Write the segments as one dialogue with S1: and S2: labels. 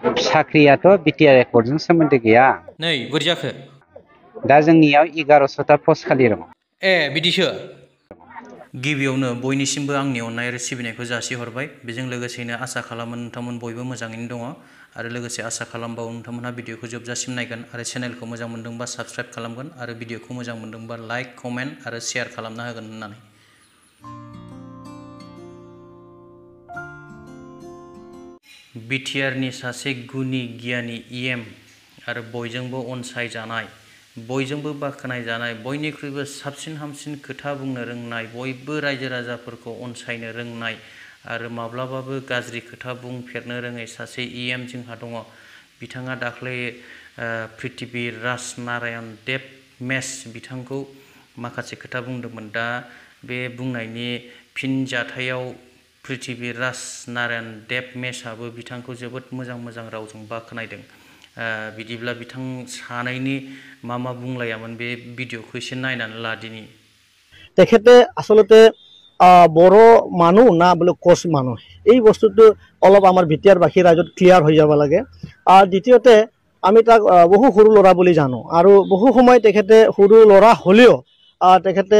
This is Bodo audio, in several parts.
S1: साख्रियाथ' बिटिआर एकर्डजों सोमोन्दो गैया।
S2: नै बोरै जाखो?
S1: दा जोंनियाव 1100टा पस्ट खालि दं।
S2: बिदिसो। गिबियावनो बयनिसिमबो आंनि अननाय आरो सिबिनायखौ जासिहरबाय। बेजों लोगोसेनो आसा खालामो नोंथांमोन बयबो मोजाङैनो दङ आरो लोगोसे आसा खालामबावो नोंथांमोनहा भिडिअखौ जोबजासिम नायगोन आरो चेनेलखौ मोजां मोनदोंबा साबस्क्राइब खालामगोन आरो भिडिअखौ मोजां मोनदोंबा लाइक, कमेन्ट आरो शेयार खालामना होगोन होननानै। बिटिआरनि सासे गुनि गियानि इएम आरो बयजोंबो अनसायजानाय, बयजोंबो बाख्नायजानाय, बयनिख्रुइबो साबसिन हामसिन खोथा बुंनो रोंनाय, बयबो रायजो राजाफोरखौ अनसायनो रोंनाय आरो माब्लाबाबो गाज्रि खोथा बुंफेरनो रोङै सासे इएम जोंहा दङ। बिथाङा दाख्लै पृथ्वीराज नारायण देब मेस बिथांखौ माखासे खोथा बुंदोंमोन। दा बे बुंनायनि फिनजाथायाव पृथ्वीराज नारायण देब मेसआबो बिथांखौ जोबोद मोजां रावजों बाख्नायदों। बिदिब्ला बिथां सानैनि मा बुंलायामोन बे भिडिअखौ एसे नायनानै लादिनि।
S3: তেখেতে আসলতে বড় মানুহ না বোলে কোচ মানুহ, এই বস্তুটো অলপ আমাৰ বিটিআৰবাসী ৰাইজত ক্লিয়াৰ হৈ যাব লাগে। দ্বিতীয়তে আমি তাক বহু সৰু ল'ৰা বুলি জানো আৰু বহু সময় তেখেতে সৰু ল'ৰা হ'লেও তেখেতে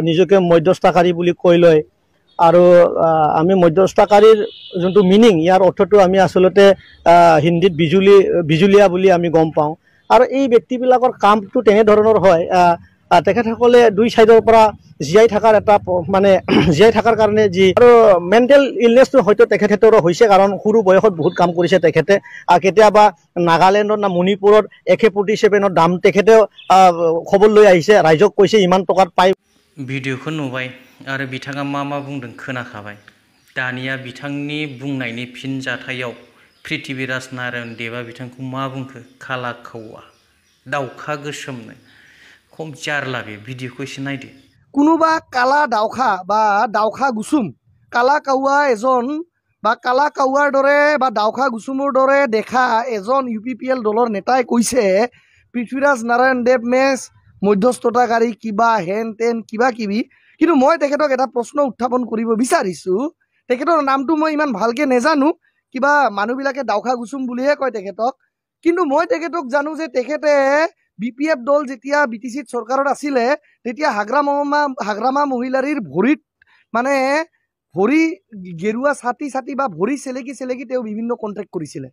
S3: নিজকে মধ্যস্থতাকাৰী বুলি কৈ লয় আৰু আমি মধ্যস্থতাকাৰীৰ যোনটো মিনিং, ইয়াৰ অৰ্থটো আমি আসলতে হিন্দীত বিজুলীয়া বুলি আমি গম পাওঁ। আৰু এই ব্যক্তিবিলাকৰ কামটো তেনেধৰণৰ হয়, তেখেতসকলে দুই সাইডৰ পৰা জীয়াই থকাৰ এটা মানে জীয়াই থকাৰ কাৰণে যি আৰু মেণ্টেল ইলনেছটো হয়তো তেখেতৰো হৈছে, কাৰণ সৰু বয়সত বহুত কাম কৰিছে তেখেতে। কেতিয়াবা নাগালেণ্ডত না মণিপুৰত AK-47ৰ দাম তেখেতেও খবৰ লৈ আহিছে, ৰাইজক কৈছে ইমান টকাত পাই।
S2: भिडिअखौ नुबाय आरो बिथाङा मा बुंदों खोनाखाबाय। दानिया बिथांनि बुंनायनि फिनजाथायाव पृथ्वीराज नारायण देबा बिथांखौ मा बुंखो? खाला खावा दाउखा गोसोमनो। खम जारला बे भिडिअखौ एसे नायदो।
S4: কোনোবা কালা দাউখা বা দাউখা গুচুম, কালা কাউৱা এজন বা কালা কাউৱাৰ দৰে বা দাউখা গুচুমৰ দৰে দেখা এজন UPPL দলৰ নেতাই কৈছে পৃথ্বীৰাজ নাৰায়ণ দেৱ মেছ মধ্যস্থতাকাৰী কিবা হেন তেন কিবা কিবি। কিন্তু মই তেখেতক এটা প্ৰশ্ন উত্থাপন কৰিব বিচাৰিছোঁ। তেখেতৰ নামটো মই ইমান ভালকৈ নেজানো, কিবা মানুহবিলাকে দাউখা গুচুম বুলিহে কয় তেখেতক। কিন্তু মই তেখেতক জানো যে তেখেতে BPF দল যেতিয়া BTCত চৰকাৰত আছিলে তেতিয়া হাগ্ৰামা মহিলাৰীৰ ভৰিত মানে ভৰি গেৰুৱা ছাতি বা ভৰি চেলেকি তেওঁ বিভিন্ন কণ্ট্ৰেক্ট কৰিছিলে।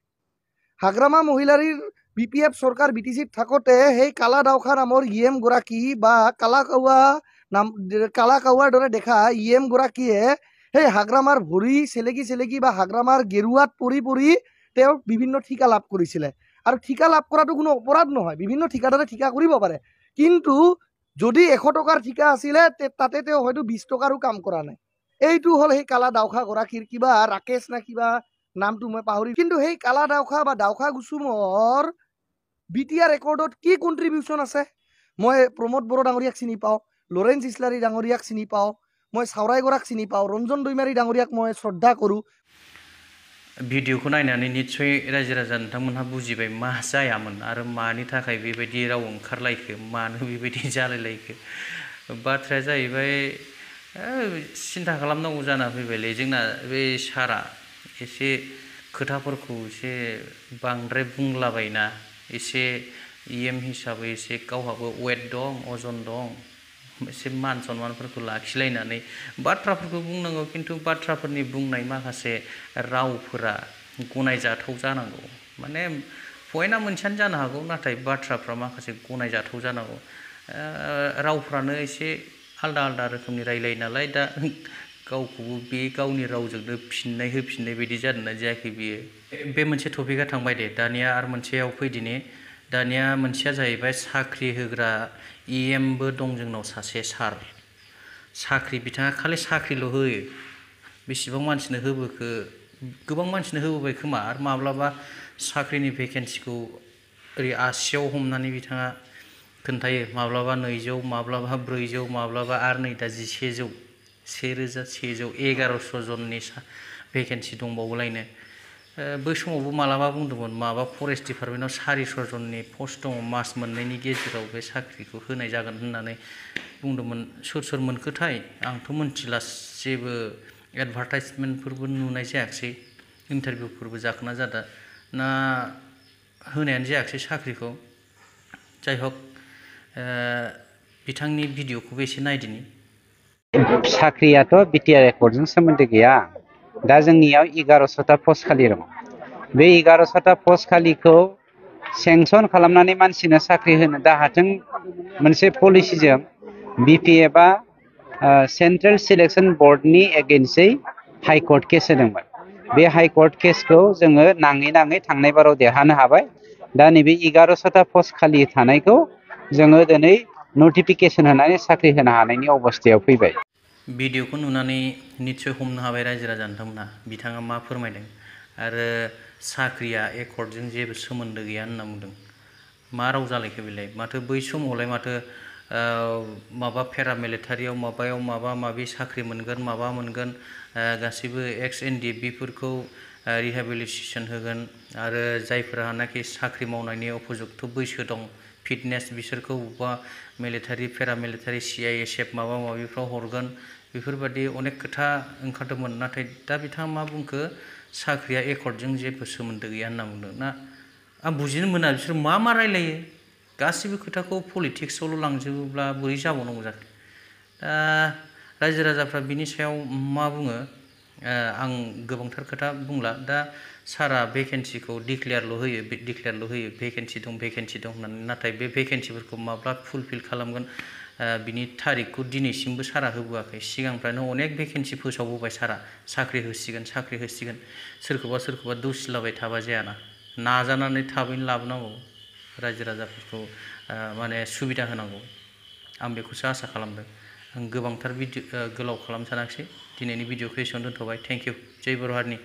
S4: হাগ্ৰামা মহিলাৰীৰ BPF চৰকাৰ BTCত থাকোঁতে সেই কালা দাউখা নামৰ ইএম গৰাকী বা কালা কাউৱাৰ দৰে দেখা ইএম গৰাকীয়ে সেই হাগ্ৰামাৰ ভৰি চেলেকি বা হাগ্ৰামাৰ গেৰুৱাত পৰি তেওঁ বিভিন্ন ঠিকা লাভ কৰিছিলে। আৰু ঠিকা লাভ কৰাটো কোনো অপৰাধ নহয়, বিভিন্ন ঠিকাদাৰে ঠিকা কৰিব পাৰে। কিন্তু যদি 100 টকাৰ ঠিকা আছিলে তাতে তেওঁ হয়তো 20 টকাৰো কাম কৰা নাই। এইটো হ'ল সেই কালা দাউখা গৰাকীৰ কিবা ৰাকেশ না কিবা নামটো মই পাহৰি। কিন্তু সেই কালা দাউখা বা দাউখা গুচুমৰ বিটিআৰ ৰেকৰ্ডত কি কণ্ট্ৰিবিউশ্যন আছে? মই প্ৰমোদ বড়ো ডাঙৰীয়াক চিনি পাওঁ, লৰেন্স ইছলাৰী ডাঙৰীয়াক চিনি পাওঁ, মই চাওৰাই গৰাক চিনি পাওঁ, ৰঞ্জন দৈমাৰী ডাঙৰীয়াক মই শ্ৰদ্ধা কৰোঁ।
S2: भिडिअखौ नायनानै निस्सय रायजो राजा नोंथांमोनहा बुजिबाय मा जायामोन आरो मानि थाखाय बेबायदि राव ओंखारलायखो, मानो बेबायदि जालायलायखो। बाथ्राया जाहैबाय सिन्था खालामनांगौ जाना फैबायलै जोंना बे सारा एसे खोथाफोरखौ एसे बांद्राय बुंलाबायना, एसे इएम हिसाबै एसे गावहाबो वेट दं, अजन दं, एसे मान सन्मानफोरखौ लाखिलायनानै बाथ्राफोरखौ बुंनांगौ। खिन्थु बाथ्राफोरनि बुंनाय माखासे रावफोरा गनायजाथाव जानांगौ। माने पइन्टआ मोनसेयानो जानो हागौ, नाथाय बाथ्राफ्रा माखासे गनायजाथाव जानांगौ। रावफ्रानो एसे आलदा रोखोमनि रायलायो नालाय, दा गावखौबो बे गावनि रावजोंनो फिननाय होफिननाय बायदि जादोंना जायाखै बियो। बे मोनसे टपिकआ थांबाय दे। दानिया आरो मोनसेयाव फैदिनि। दानिया मोनसेया जाहैबाय साख्रि होग्रा इएमबो दं जोंनाव सासे सार। साख्रि बिथाङा खालि साख्रिल' होयो। बेसेबां मानसिनो होबोखो, गोबां मानसिनो होबोबाय खोमा। आरो माब्लाबा साख्रिनि भेकेन्सिखौ ओरै आसियाव हमनानै बिथाङा खोन्थायो, माब्लाबा 200, माब्लाबा 400, माब्लाबा आरो नै दा 1100, 1100, 1100 जननि भेकेन्सि दंबावोलायनो। बै समावबो मालाबा बुंदोंमोन माबा फरेस्ट डिपार्टमेन्टआव 400 जननि पस्ट दङ, मास मोननैनि गेजेराव बे साख्रिखौ होनाय जागोन होननानै बुंदोंमोन। सोर मोनखोथाय आंथ' मोनथिला, जेबो एडभार्टाइजमेन्टफोरबो नुनाय जायाखिसै, इन्टारभिउफोरबो जाखोना ना होनायानो जायाखिसै साख्रिखौ जाय हक बिथांनि भिडिअखौबो एसे नायदिनि
S1: साख्रियाथ' बिटिआर एकर्डजों सोमोन्दो गैया दा जोंनियाव 1100टा पस्ट खालि दङ बे 1100टा पस्ट खालिखौ सेंसन खालामनानै मानसिनो साख्रि होनो दाहाथों मोनसे पलिसिजों बिपि एबा सेन्ट्रेल सिलेक्सन बर्डनि एगेन्स्टै हाइकर्ट केस होदोंमोन बे हाइकर्ट केसखौ जोङो नाङै थांनाय बाराव देरहानो हाबाय दा नैबे 1100टा पस्ट खालि थानायखौ जोङो दिनै नटिफिकेसन होनानै साख्रि होनो हानायनि अबस्थायाव फैबाय
S2: भिडिअखौ नुनानै निस्सय हमनो हाबाय रायजो राजा नोंथांमोना बिथाङा मा फोरमायदों आरो साख्रिया एकर्डजों जेबो सोमोन्दो गैया होनना बुंदों मा राव जालायखो बेलाय माथो बै समावलाय माथो माबा पेरामिलिटारियाव माबायाव माबा माबि साख्रि मोनगोन माबा मोनगोन गासैबो एक्स एनडिएफबि फोरखौ रिहेबिलिटेसन होगोन आरो जायफोरानाखि साख्रि मावनायनि उपयुक्त बैसो दं फिटनेस बिसोरखौ बबेबा मिलिटारि पेरामिलिटारि CISF माबा माबिफ्राव हरगोन बेफोरबायदि अनेक खोथा ओंखारदोंमोन नाथाय दा बिथाङा मा बुंखो साख्रिया एकर्डजों जेबो सोमोन्दो गैया होनना बुंदों ना आं बुजिनो मोना बिसोर मा रायलायो गासिबो खोथाखौ पलिटिक्सआवल' लांजोबोब्ला बोरै जाबावनांगौ जाखो दा रायजो राजाफ्रा बिनि सायाव मा बुङो आं गोबांथार खोथा बुंला दा सारा भेकेन्सिखौ डिक्लेयारल' होयो भेकेन्सि दं होननानै नाथाय बे भेकेन्सिफोरखौ माब्ला फुलफिल खालामगोन बिनि थारिखखौ दिनैसिमबो सारा होबोआखै सिगांफ्रानो अनेक भेकेन्सि फोसावबोबाय सारा साख्रि होसिगोन सोरखौबा दुसिलाबाय थाबा जायाना नाजानानै थाबैनो लाबोनांगौ रायजो राजाफोरखौ माने सुबिदा होनांगौ आं बेखौसो आसा खालामदों आं गोबांथार गोलाव खालामनो सानाखिसै दिनैनि भिडिअखौ एसेयावनो दोनथ'बाय थेंक इउ जय बर' हारिनि